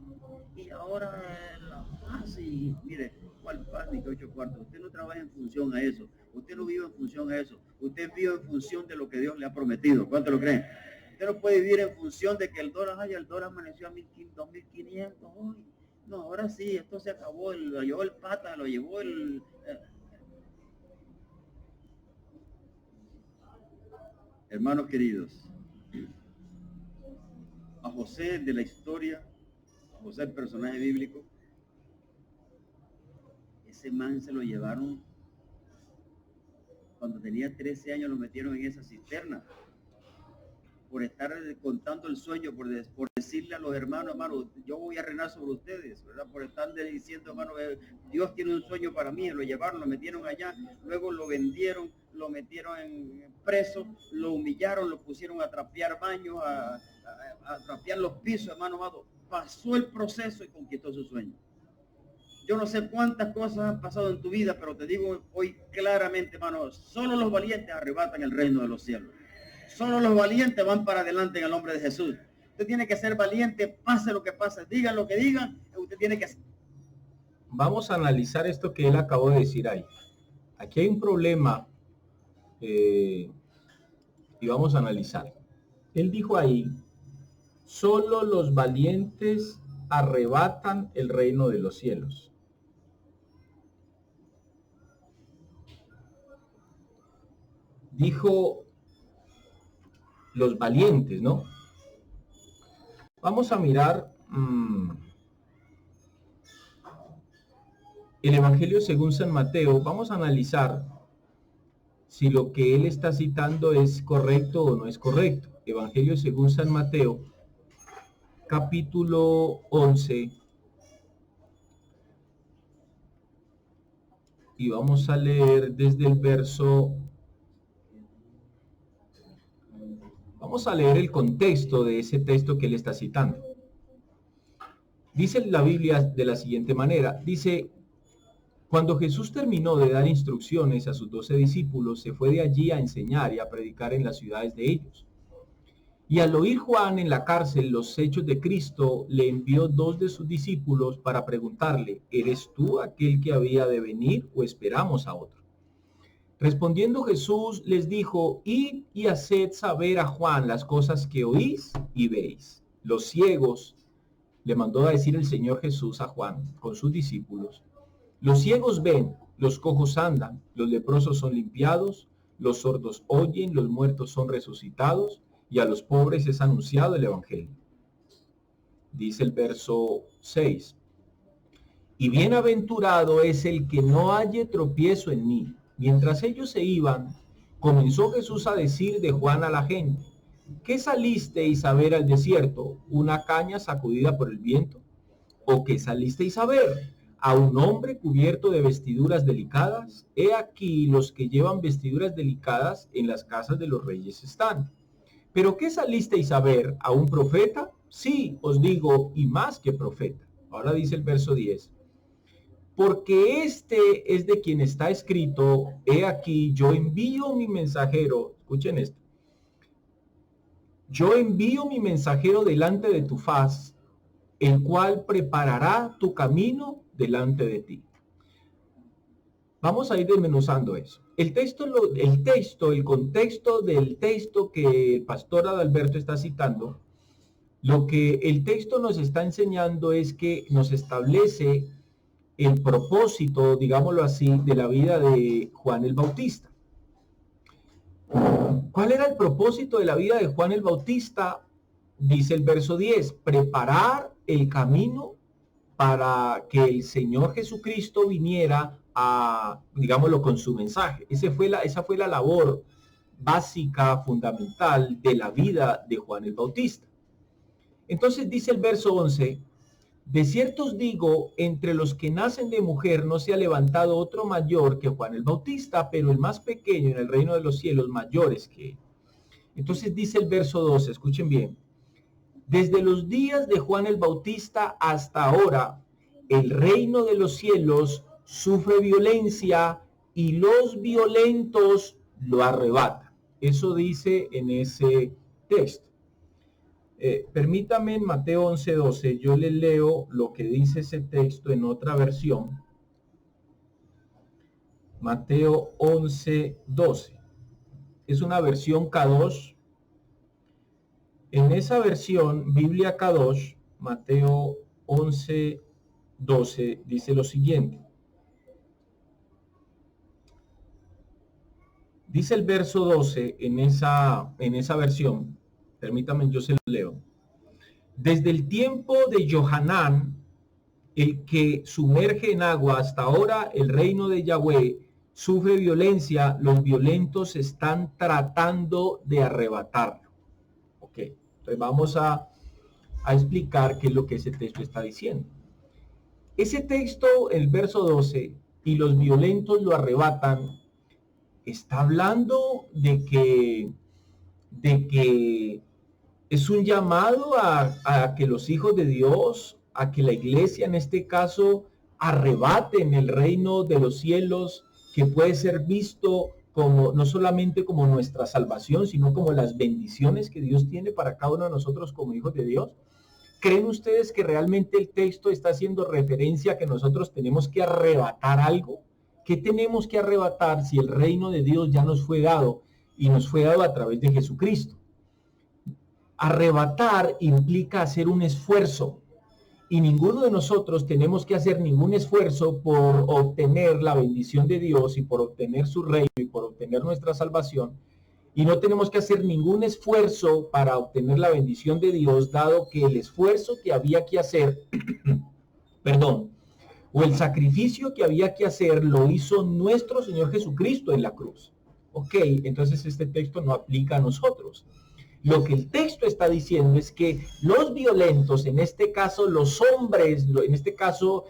Y ahora la paz, y mire, ¿cuál paz ni que 8 cuartos? Usted no trabaja en función a eso. Usted no vive en función a eso. Usted vive en función de lo que Dios le ha prometido. ¿Cuánto lo creen? Usted no puede vivir en función de que el dólar amaneció a 2.500 hoy. No, ahora sí, esto se acabó, lo llevó el pata, lo llevó el... Hermanos queridos, a José de la historia, a José el personaje bíblico, ese man se lo llevaron cuando tenía 13 años, lo metieron en esa cisterna por estar contando el sueño, por decirle a los hermanos, yo voy a reinar sobre ustedes, ¿verdad? Por estar diciendo, hermano, Dios tiene un sueño para mí. Lo llevaron, lo metieron allá, luego lo vendieron, lo metieron en preso, lo humillaron, lo pusieron a trapear baños, a trapear los pisos, hermano amado. Pasó el proceso y conquistó su sueño. Yo no sé cuántas cosas han pasado en tu vida, pero te digo hoy claramente, hermano, solo los valientes arrebatan el reino de los cielos. Solo los valientes van para adelante en el nombre de Jesús. Usted tiene que ser valiente, pase lo que pase, digan lo que digan, usted tiene que... Vamos a analizar esto que él acabó de decir ahí. Aquí hay un problema y vamos a analizar. Él dijo ahí, solo los valientes arrebatan el reino de los cielos. Dijo los valientes, ¿no? Vamos a mirar el Evangelio según San Mateo. Vamos a analizar si lo que él está citando es correcto o no es correcto. Evangelio según San Mateo, capítulo 11. Y vamos a leer desde el verso... Vamos a leer el contexto de ese texto que él está citando. Dice la Biblia de la siguiente manera. Dice, cuando Jesús terminó de dar instrucciones a sus 12 discípulos, se fue de allí a enseñar y a predicar en las ciudades de ellos. Y al oír Juan en la cárcel los hechos de Cristo, le envió 2 de sus discípulos para preguntarle, ¿eres tú aquel que había de venir o esperamos a otro? Respondiendo Jesús les dijo, id y haced saber a Juan las cosas que oís y veis. Los ciegos, le mandó a decir el Señor Jesús a Juan con sus discípulos, los ciegos ven, los cojos andan, los leprosos son limpiados, los sordos oyen, los muertos son resucitados, y a los pobres es anunciado el Evangelio. Dice el verso 6, y bienaventurado es el que no halle tropiezo en mí. Mientras ellos se iban, comenzó Jesús a decir de Juan a la gente, ¿qué salisteis a ver al desierto? ¿Una caña sacudida por el viento? ¿O qué salisteis a ver? ¿A un hombre cubierto de vestiduras delicadas? He aquí los que llevan vestiduras delicadas en las casas de los reyes están. ¿Pero qué salisteis a ver? ¿A un profeta? Sí, os digo, y más que profeta. Ahora dice el verso 10. Porque este es de quien está escrito, he aquí, yo envío mi mensajero, escuchen esto, yo envío mi mensajero delante de tu faz, el cual preparará tu camino delante de ti. Vamos a ir desmenuzando eso. El contexto del texto que el pastor Adalberto está citando, Lo que el texto nos está enseñando es que nos establece el propósito, digámoslo así, de la vida de Juan el Bautista. ¿Cuál era el propósito de la vida de Juan el Bautista? Dice el verso 10, preparar el camino para que el Señor Jesucristo viniera a, digámoslo, con su mensaje. Esa fue la labor básica, fundamental de la vida de Juan el Bautista. Entonces dice el verso 11, de cierto os digo, entre los que nacen de mujer no se ha levantado otro mayor que Juan el Bautista, pero el más pequeño en el reino de los cielos mayores que él. Entonces dice el verso 12, escuchen bien, desde los días de Juan el Bautista hasta ahora, el reino de los cielos sufre violencia y los violentos lo arrebatan. Eso dice en ese texto. Permítame en Mateo 11:12, yo le leo lo que dice ese texto en otra versión. Mateo 11:12. Es una versión K2. En esa versión, Biblia K2, Mateo 11:12, dice lo siguiente. Dice el verso 12 en esa versión. Permítame, yo se lo leo. Desde el tiempo de Johanán, el que sumerge en agua, hasta ahora el reino de Yahweh sufre violencia, los violentos están tratando de arrebatarlo. Ok, entonces vamos a explicar qué es lo que ese texto está diciendo. Ese texto, el verso 12, y los violentos lo arrebatan, está hablando de que es un llamado a que los hijos de Dios, a que la iglesia en este caso arrebaten el reino de los cielos, que puede ser visto como no solamente como nuestra salvación, sino como las bendiciones que Dios tiene para cada uno de nosotros como hijos de Dios. ¿Creen ustedes que realmente el texto está haciendo referencia a que nosotros tenemos que arrebatar algo? ¿Qué tenemos que arrebatar si el reino de Dios ya nos fue dado y nos fue dado a través de Jesucristo? Arrebatar implica hacer un esfuerzo y ninguno de nosotros tenemos que hacer ningún esfuerzo por obtener la bendición de Dios y por obtener su reino y por obtener nuestra salvación, y no tenemos que hacer ningún esfuerzo para obtener la bendición de Dios, dado que el esfuerzo que había que hacer o el sacrificio que había que hacer lo hizo nuestro Señor Jesucristo en la cruz. Ok, entonces este texto no aplica a nosotros. Lo que el texto está diciendo es que los violentos, en este caso los hombres, en este caso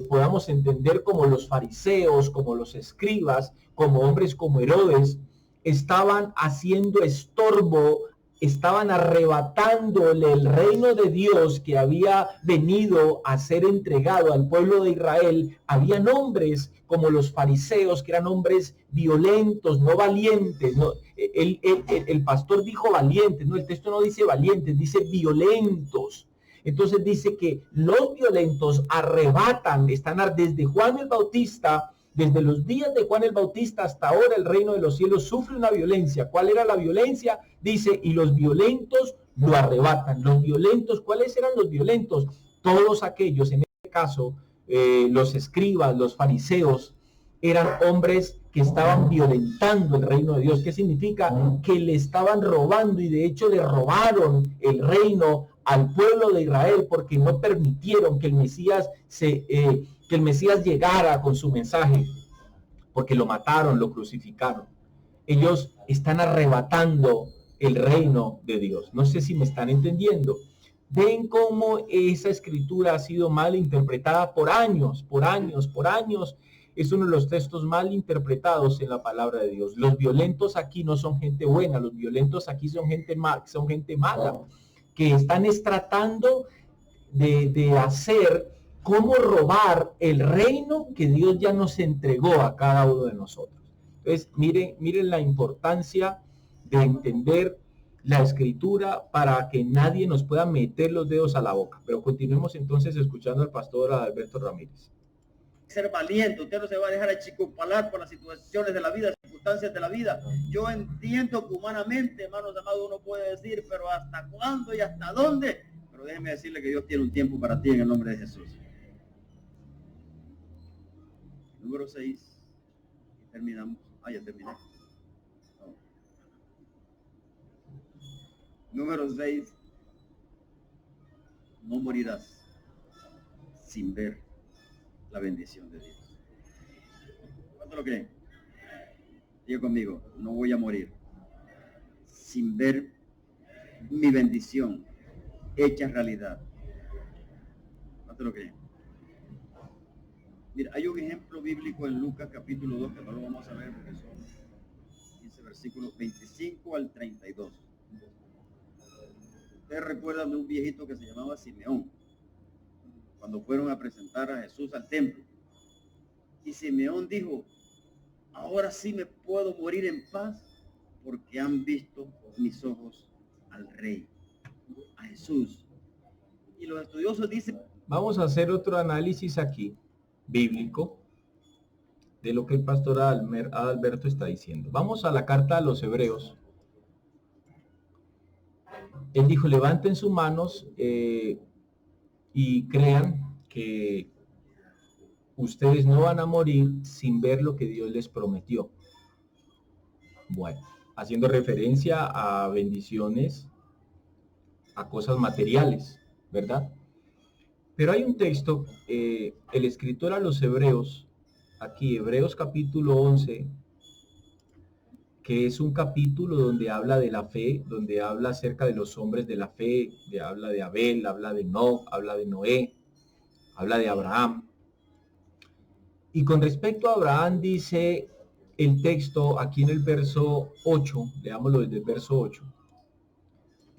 podamos entender como los fariseos, como los escribas, como hombres como Herodes, estaban haciendo estorbo, estaban arrebatándole el reino de Dios que había venido a ser entregado al pueblo de Israel. Habían hombres como los fariseos, que eran hombres violentos, no valientes, ¿no? El pastor dijo valientes, ¿no? El texto no dice valientes, dice violentos. Entonces dice que los violentos arrebatan, están desde Juan el Bautista, desde los días de Juan el Bautista hasta ahora el reino de los cielos sufre una violencia. ¿Cuál era la violencia? Dice, y los violentos lo arrebatan. Los violentos, ¿cuáles eran los violentos? Todos aquellos, en este caso, los escribas, los fariseos, eran hombres que estaban violentando el reino de Dios. ¿Qué significa? Que le estaban robando, y de hecho le robaron el reino al pueblo de Israel porque no permitieron que el Mesías llegara con su mensaje, porque lo mataron, lo crucificaron. Ellos están arrebatando el reino de Dios. No sé si me están entendiendo. Ven cómo esa escritura ha sido mal interpretada por años. Es uno de los textos mal interpretados en la palabra de Dios. Los violentos aquí no son gente buena, los violentos aquí son gente mala, que están tratando de hacer cómo robar el reino que Dios ya nos entregó a cada uno de nosotros. Entonces, miren la importancia de entender la escritura para que nadie nos pueda meter los dedos a la boca. Pero continuemos entonces escuchando al pastor Alberto Ramírez. ser valiente, usted no se va a dejar achicopalar por las situaciones de la vida, circunstancias de la vida. Yo entiendo que humanamente, hermanos amados, uno puede decir, pero ¿hasta cuándo y hasta dónde? Pero déjeme decirle que Dios tiene un tiempo para ti en el nombre de Jesús. Número 6. Y terminamos. Ya terminé. No. Número 6. No morirás sin ver la bendición de Dios. ¿Cuánto lo creen? Diga conmigo, no voy a morir sin ver mi bendición hecha realidad. ¿Cuánto lo creen? Mira, hay un ejemplo bíblico en Lucas capítulo 2 que no lo vamos a ver porque son 15 versículos 25 al 32. Ustedes recuerdan de un viejito que se llamaba Simeón, cuando fueron a presentar a Jesús al templo. Y Simeón dijo, ahora sí me puedo morir en paz porque han visto mis ojos al Rey, a Jesús. Y los estudiosos dicen... Vamos a hacer otro análisis aquí, bíblico, de lo que el pastor Adalberto está diciendo. Vamos a la carta a los Hebreos. Él dijo, levanten sus manos y crean que ustedes no van a morir sin ver lo que Dios les prometió. Bueno, haciendo referencia a bendiciones, a cosas materiales, ¿verdad? Pero hay un texto, el escritor a los Hebreos, aquí Hebreos capítulo 11, que es un capítulo donde habla de la fe, donde habla acerca de los hombres de la fe, habla de Abel, habla de Enoc, habla de Noé, habla de Abraham. Y con respecto a Abraham dice el texto aquí en el verso 8, leámoslo desde el verso 8.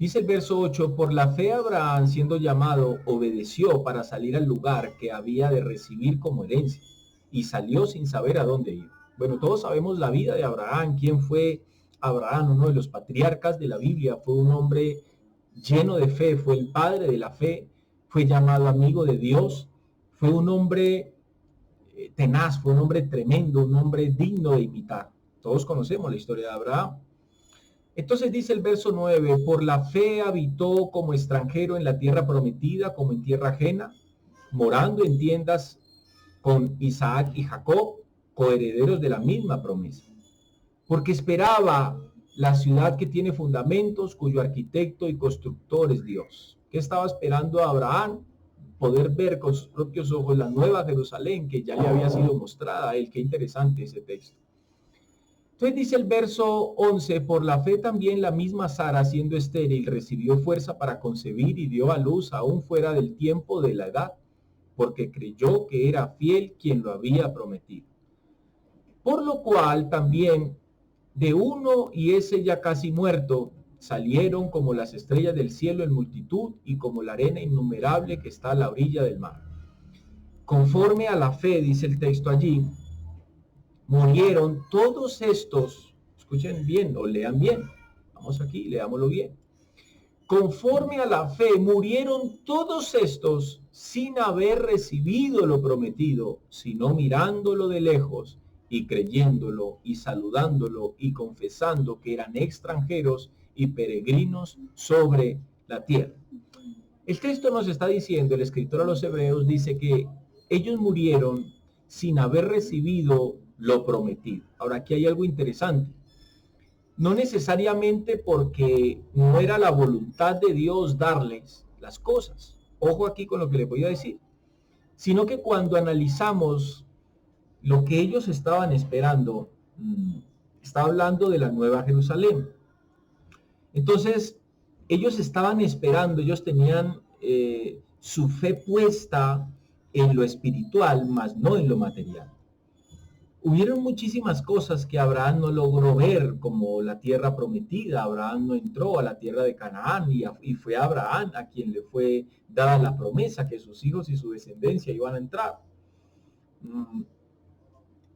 Dice el verso 8, por la fe Abraham, siendo llamado, obedeció para salir al lugar que había de recibir como herencia, y salió sin saber a dónde ir. Bueno, todos sabemos la vida de Abraham. ¿Quién fue Abraham? Uno de los patriarcas de la Biblia. Fue un hombre lleno de fe, fue el padre de la fe, fue llamado amigo de Dios, fue un hombre tenaz, fue un hombre tremendo, un hombre digno de imitar. Todos conocemos la historia de Abraham. Entonces dice el verso 9, por la fe habitó como extranjero en la tierra prometida, como en tierra ajena, morando en tiendas con Isaac y Jacob, coherederos de la misma promesa. Porque esperaba la ciudad que tiene fundamentos, cuyo arquitecto y constructor es Dios. ¿Qué estaba esperando a Abraham? Poder ver con sus propios ojos la nueva Jerusalén que ya le había sido mostrada a él. Qué interesante ese texto. Entonces dice el verso 11, por la fe también la misma Sara, siendo estéril, recibió fuerza para concebir y dio a luz aún fuera del tiempo de la edad, porque creyó que era fiel quien lo había prometido. Por lo cual también de uno y ese ya casi muerto, salieron como las estrellas del cielo en multitud y como la arena innumerable que está a la orilla del mar. Conforme a la fe, dice el texto allí, murieron todos estos, escuchen bien o lean bien, vamos aquí, leámoslo bien. Conforme a la fe, murieron todos estos sin haber recibido lo prometido, sino mirándolo de lejos y creyéndolo y saludándolo y confesando que eran extranjeros y peregrinos sobre la tierra. El texto nos está diciendo, el escritor a los Hebreos dice que ellos murieron sin haber recibido lo prometido. Ahora, aquí hay algo interesante. No necesariamente porque no era la voluntad de Dios darles las cosas. Ojo aquí con lo que les voy a decir. Sino que cuando analizamos lo que ellos estaban esperando, está hablando de la Nueva Jerusalén. Entonces, ellos estaban esperando, ellos tenían su fe puesta en lo espiritual, más no en lo material. Hubieron muchísimas cosas que Abraham no logró ver, como la tierra prometida. Abraham no entró a la tierra de Canaán y fue Abraham a quien le fue dada la promesa que sus hijos y su descendencia iban a entrar.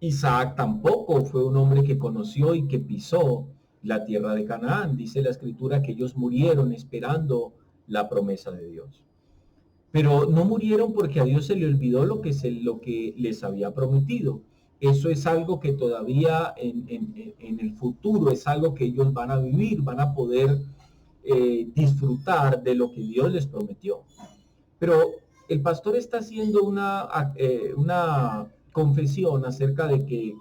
Isaac tampoco fue un hombre que conoció y que pisó la tierra de Canaán. Dice la escritura que ellos murieron esperando la promesa de Dios. pero no murieron porque a Dios se le olvidó lo que les había prometido. Eso es algo que todavía en el futuro es algo que ellos van a vivir, van a poder disfrutar de lo que Dios les prometió. Pero el pastor está haciendo una confesión acerca de que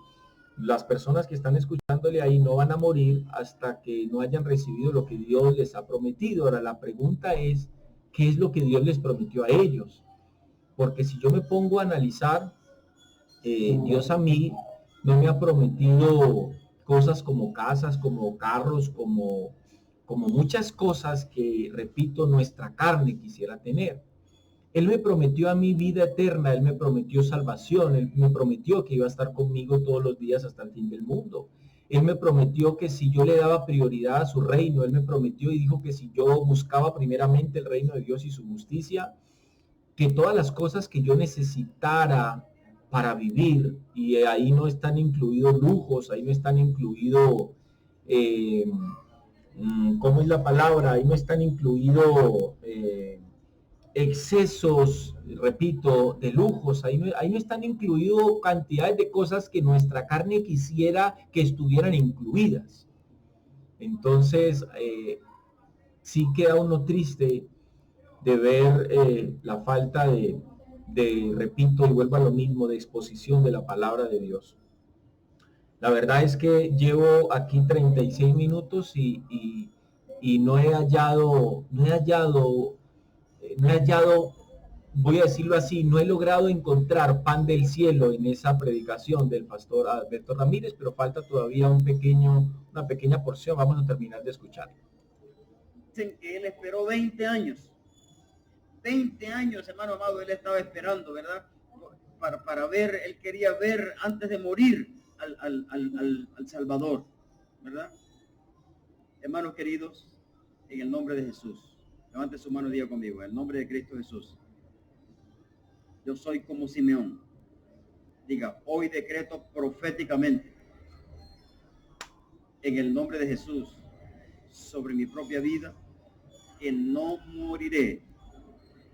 las personas que están escuchándole ahí no van a morir hasta que no hayan recibido lo que Dios les ha prometido. Ahora la pregunta es, ¿qué es lo que Dios les prometió a ellos? Porque si yo me pongo a analizar, Dios a mí no me ha prometido cosas como casas, como carros, como muchas cosas que, repito, nuestra carne quisiera tener. Él me prometió a mí vida eterna, Él me prometió salvación, Él me prometió que iba a estar conmigo todos los días hasta el fin del mundo. Él me prometió que si yo le daba prioridad a su reino, Él me prometió y dijo que si yo buscaba primeramente el reino de Dios y su justicia, que todas las cosas que yo necesitara para vivir, y ahí no están incluidos lujos, ahí no están incluidos, ¿cómo es la palabra? Ahí no están incluidos excesos, repito, de lujos, ahí no están incluidos cantidades de cosas que nuestra carne quisiera que estuvieran incluidas. Entonces, sí queda uno triste de ver la falta de, repito, y vuelvo a lo mismo, de exposición de la palabra de Dios. La verdad es que llevo aquí 36 minutos y no he hallado, voy a decirlo así, no he logrado encontrar pan del cielo en esa predicación del pastor Alberto Ramírez, pero falta todavía una pequeña porción. Vamos a terminar de escuchar. Dicen que él esperó 20 años. 20 años, hermano amado, él estaba esperando, ¿verdad? Para ver, él quería ver antes de morir al Salvador, ¿verdad? Hermanos queridos, en el nombre de Jesús, levante su mano y diga conmigo, en el nombre de Cristo Jesús, yo soy como Simeón. Diga, hoy decreto proféticamente, en el nombre de Jesús, sobre mi propia vida, que no moriré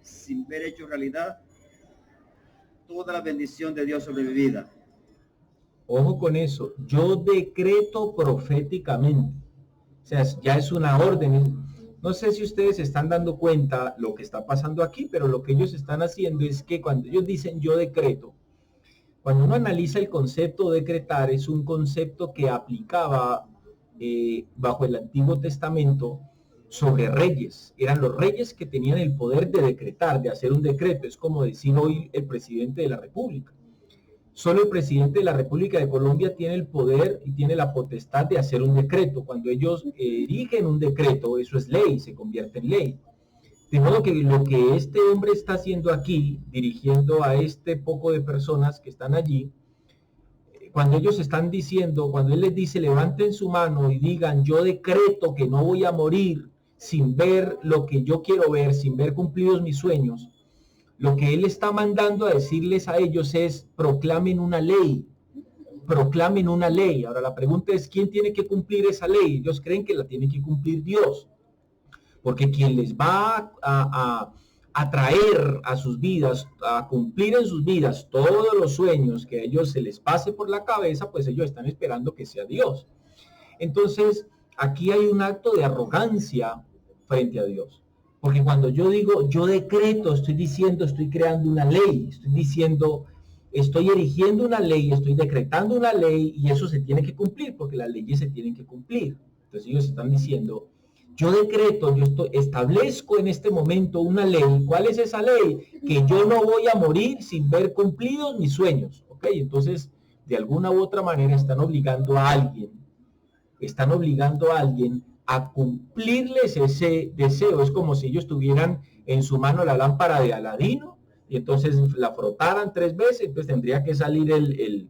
sin ver hecho realidad toda la bendición de Dios sobre mi vida. Ojo con eso, yo decreto proféticamente, o sea, ya es una orden. No sé si ustedes se están dando cuenta lo que está pasando aquí, pero lo que ellos están haciendo es que cuando ellos dicen yo decreto, cuando uno analiza el concepto de decretar, es un concepto que aplicaba bajo el Antiguo Testamento sobre reyes. Eran los reyes que tenían el poder de decretar, de hacer un decreto. Es como decir hoy el presidente de la República. Solo el presidente de la República de Colombia tiene el poder y tiene la potestad de hacer un decreto. Cuando ellos erigen un decreto, eso es ley, se convierte en ley. De modo que lo que este hombre está haciendo aquí, dirigiendo a este poco de personas que están allí, cuando ellos están diciendo, cuando él les dice, levanten su mano y digan, yo decreto que no voy a morir sin ver lo que yo quiero ver, sin ver cumplidos mis sueños, lo que él está mandando a decirles a ellos es, proclamen una ley. Proclamen una ley. Ahora la pregunta es, ¿quién tiene que cumplir esa ley? Ellos creen que la tiene que cumplir Dios. Porque quien les va a traer a sus vidas, a cumplir en sus vidas todos los sueños que a ellos se les pase por la cabeza, pues ellos están esperando que sea Dios. Entonces, aquí hay un acto de arrogancia frente a Dios. Porque cuando yo digo, yo decreto, estoy diciendo, estoy creando una ley, estoy diciendo, estoy erigiendo una ley, estoy decretando una ley y eso se tiene que cumplir porque las leyes se tienen que cumplir. Entonces ellos están diciendo, yo decreto, establezco en este momento una ley. ¿Cuál es esa ley? Que yo no voy a morir sin ver cumplidos mis sueños. ¿Ok? Entonces, de alguna u otra manera están obligando a alguien a cumplirles ese deseo. Es como si ellos tuvieran en su mano la lámpara de Aladino y entonces la frotaran 3 veces, entonces tendría que salir el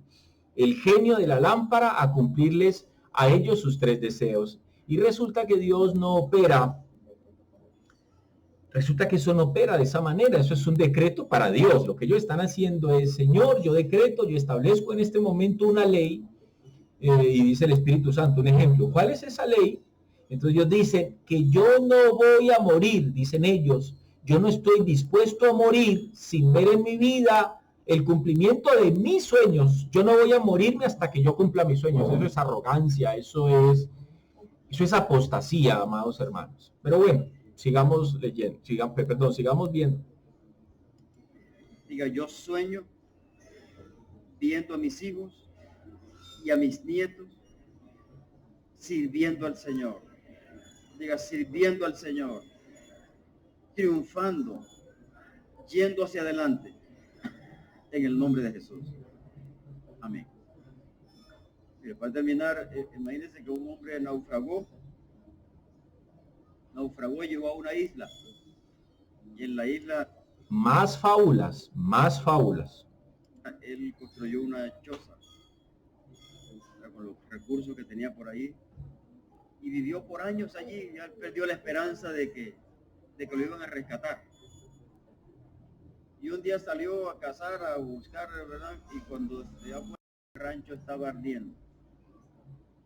genio de la lámpara a cumplirles a ellos sus 3 deseos. Y resulta que Dios no opera, resulta que eso no opera de esa manera, eso es un decreto para Dios. Lo que ellos están haciendo es, Señor, yo decreto, yo establezco en este momento una ley, y dice el Espíritu Santo, un ejemplo, ¿cuál es esa ley? Entonces ellos dicen que yo no voy a morir, dicen ellos, yo no estoy dispuesto a morir sin ver en mi vida el cumplimiento de mis sueños. Yo no voy a morirme hasta que yo cumpla mis sueños. Eso es arrogancia, eso es apostasía, amados hermanos. Pero bueno, sigamos leyendo, sigamos viendo. Diga, yo sueño viendo a mis hijos y a mis nietos sirviendo al Señor. Diga, sirviendo al Señor, triunfando, yendo hacia adelante, en el nombre de Jesús. Amén. Mire, para terminar, imagínense que un hombre naufragó y llegó a una isla. Y en la isla... Más fábulas. Él construyó una choza con los recursos que tenía por ahí y vivió por años allí. Ya perdió la esperanza de que lo iban a rescatar. Y un día salió a cazar, a buscar, ¿verdad? Y cuando se dio cuenta, el rancho estaba ardiendo.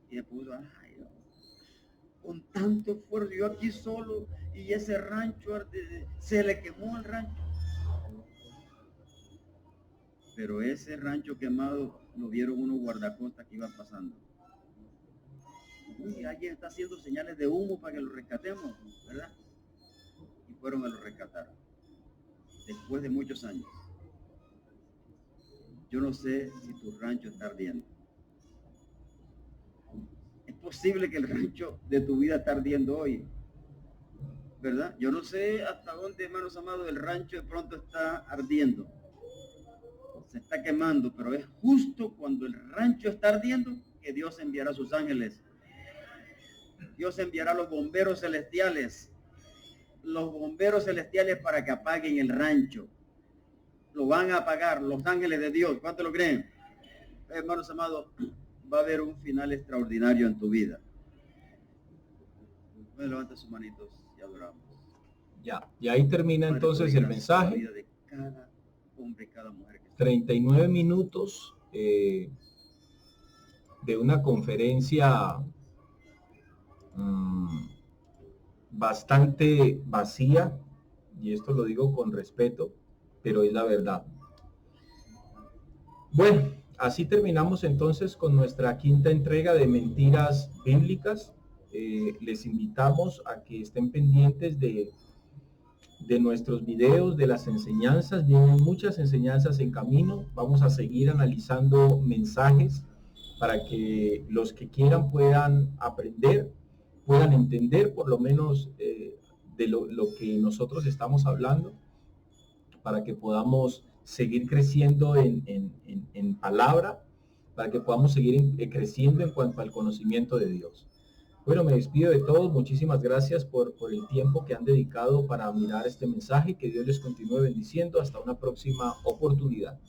Y le puso, ay, no, con tanto esfuerzo, yo aquí solo, y ese rancho se le quemó el rancho. Pero ese rancho quemado lo vieron unos guardacostas que iban pasando. Y alguien está haciendo señales de humo para que lo rescatemos, ¿verdad? Y fueron a lo rescatar. Después de muchos años. Yo no sé si tu rancho está ardiendo. Es posible que el rancho de tu vida está ardiendo hoy, ¿verdad? Yo no sé hasta dónde, hermanos amados, el rancho de pronto está ardiendo. Se está quemando, pero es justo cuando el rancho está ardiendo que Dios enviará a sus ángeles. Dios enviará a los bomberos celestiales. Los bomberos celestiales para que apaguen el rancho. Lo van a apagar los ángeles de Dios. ¿Cuánto lo creen? Hermanos amados, va a haber un final extraordinario en tu vida. Bueno, levanta sus manitos y adoramos. Ya, y ahí termina entonces el mensaje. La vida de cada hombre, cada mujer. 39 minutos de una conferencia bastante vacía, y esto lo digo con respeto, pero es la verdad. Bueno, así terminamos entonces con nuestra quinta entrega de Mentiras Bíblicas. Les invitamos a que estén pendientes de nuestros videos, de las enseñanzas. Vienen muchas enseñanzas en camino. Vamos a seguir analizando mensajes para que los que quieran puedan aprender, puedan entender por lo menos de lo que nosotros estamos hablando, para que podamos seguir creciendo en palabra, para que podamos seguir creciendo en cuanto al conocimiento de Dios. Bueno, me despido de todos. Muchísimas gracias por el tiempo que han dedicado para mirar este mensaje. Que Dios les continúe bendiciendo. Hasta una próxima oportunidad.